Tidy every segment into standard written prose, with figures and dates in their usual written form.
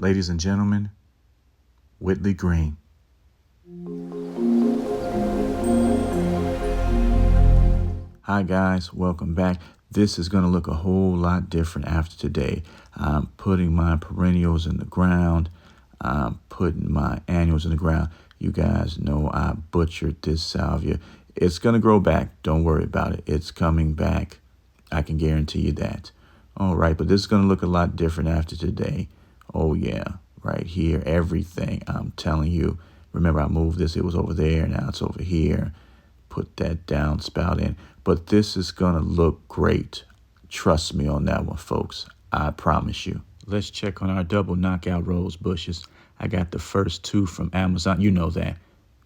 Ladies and gentlemen, Whitley Green. Hi guys, welcome back. This is going to look a whole lot different after today. I'm putting my perennials in the ground. I'm putting my annuals in the ground. You guys know I butchered this salvia. It's going to grow back. Don't worry about it. It's coming back. I can guarantee you that. All right, but this is going to look a lot different after today. Oh, yeah, right here, everything. I'm telling you. Remember, I moved this. It was over there. Now it's over here. Put that downspout in. But this is going to look great. Trust me on that one, folks. I promise you. Let's check on our double knockout rose bushes. I got the first two from Amazon. You know that.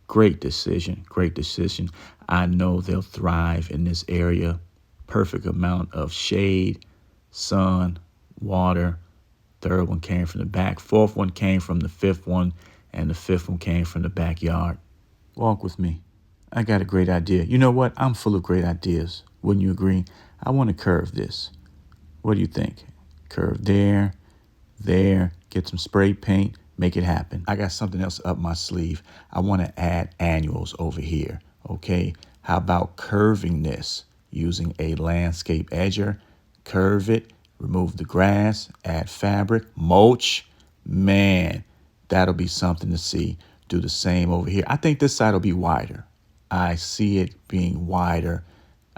Great decision. Great decision. I know they'll thrive in this area. Perfect amount of shade, sun, water. Third one came from the back. Fourth one came from the fifth one. And the fifth one came from the backyard. Walk with me. I got a great idea. You know what? I'm full of great ideas. Wouldn't you agree? I want to curve this. What do you think? Curve there, there, get some spray paint, make it happen. I got something else up my sleeve. I want to add annuals over here, okay? How about curving this using a landscape edger? Curve it, remove the grass, add fabric, mulch. Man, that'll be something to see. Do the same over here. I think this side will be wider. I see it being wider.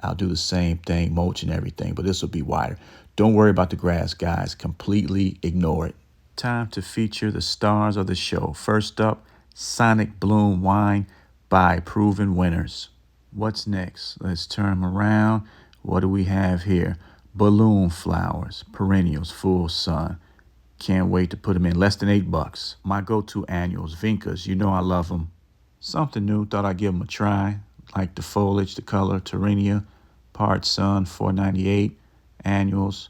I'll do the same thing, mulch and everything, but this will be wider. Don't worry about the grass, guys. Completely ignore it. Time to feature the stars of the show. First up, Sonic Bloom Wine by Proven Winners. What's next? Let's turn them around. What do we have here? Balloon flowers, perennials, full sun. Can't wait to put them in. Less than $8. My go-to annuals, Vincas. You know I love them. Something new. Thought I'd give them a try. Like the foliage, the color, Terenia, part sun, $4.98. Annuals,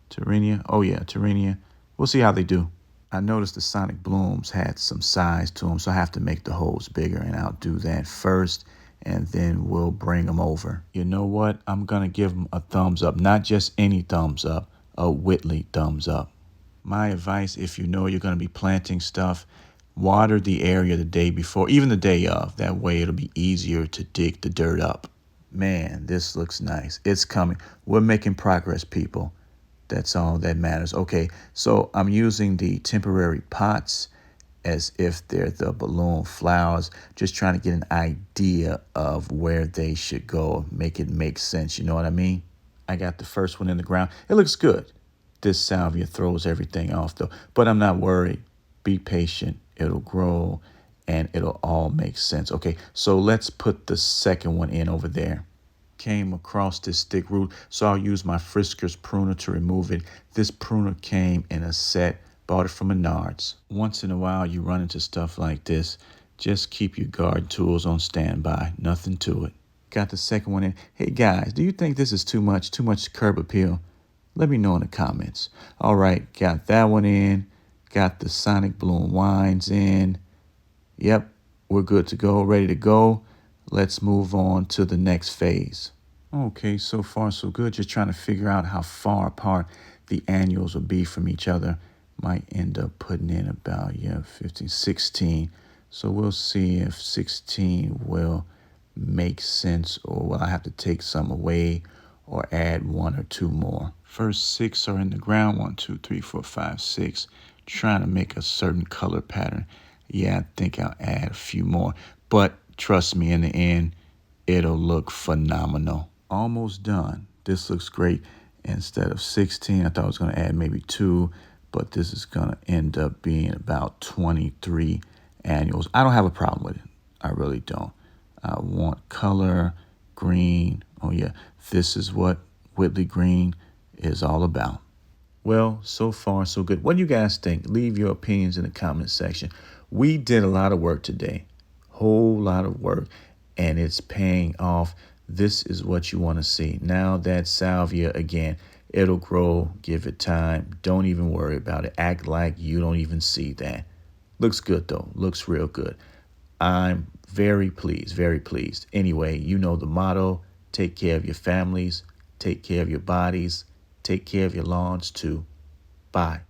Terenia. Oh yeah, Terenia. We'll see how they do. I noticed the Sonic Blooms had some size to them, so I have to make the holes bigger, and I'll do that first, and then we'll bring them over. You know what? I'm going to give them a thumbs up. Not just any thumbs up, a Whitley thumbs up. My advice, if you know you're going to be planting stuff, water the area the day before, even the day of. That way it'll be easier to dig the dirt up. Man, this looks nice. It's coming. We're making progress, people. That's all that matters. Okay, so I'm using the temporary pots as if they're the balloon flowers, just trying to get an idea of where they should go, make it make sense. You know what I mean? I got the first one in the ground. It looks good. This salvia throws everything off, though. But I'm not worried. Be patient. It'll grow, and it'll all make sense. Okay, so let's put the second one in over there. Came across this thick root, so I'll use my Frisker's pruner to remove it. This pruner came in a set, bought it from Menards. Once in a while, you run into stuff like this. Just keep your garden tools on standby. Nothing to it. Got the second one in. Hey, guys, do you think this is too much curb appeal? Let me know in the comments. All right, got that one in. Got the Sonic Bloom wines in. Yep, we're good to go, ready to go. Let's move on to the next phase. Okay, so far so good. Just trying to figure out how far apart the annuals will be from each other. Might end up putting in about, 15, 16. So we'll see if 16 will make sense, or will I have to take some away or add one or two more. First 6 are in the ground. 1, 2, 3, 4, 5, 6. Trying to make a certain color pattern. Yeah, I think I'll add a few more. But trust me, in the end, it'll look phenomenal. Almost done. This looks great. Instead of 16, I thought I was going to add maybe 2, but this is going to end up being about 23 annuals. I don't have a problem with it. I really don't. I want color, green. Oh, yeah, this is what Whitley Green is all about. Well, so far, so good. What do you guys think? Leave your opinions in the comment section. We did a lot of work today. Whole lot of work, and it's paying off. This is what you want to see. Now that salvia, again, it'll grow. Give it time. Don't even worry about it. Act like you don't even see that. Looks good, though. Looks real good. I'm very pleased, very pleased. Anyway, you know the motto. Take care of your families. Take care of your bodies. Take care of your lawns, too. Bye.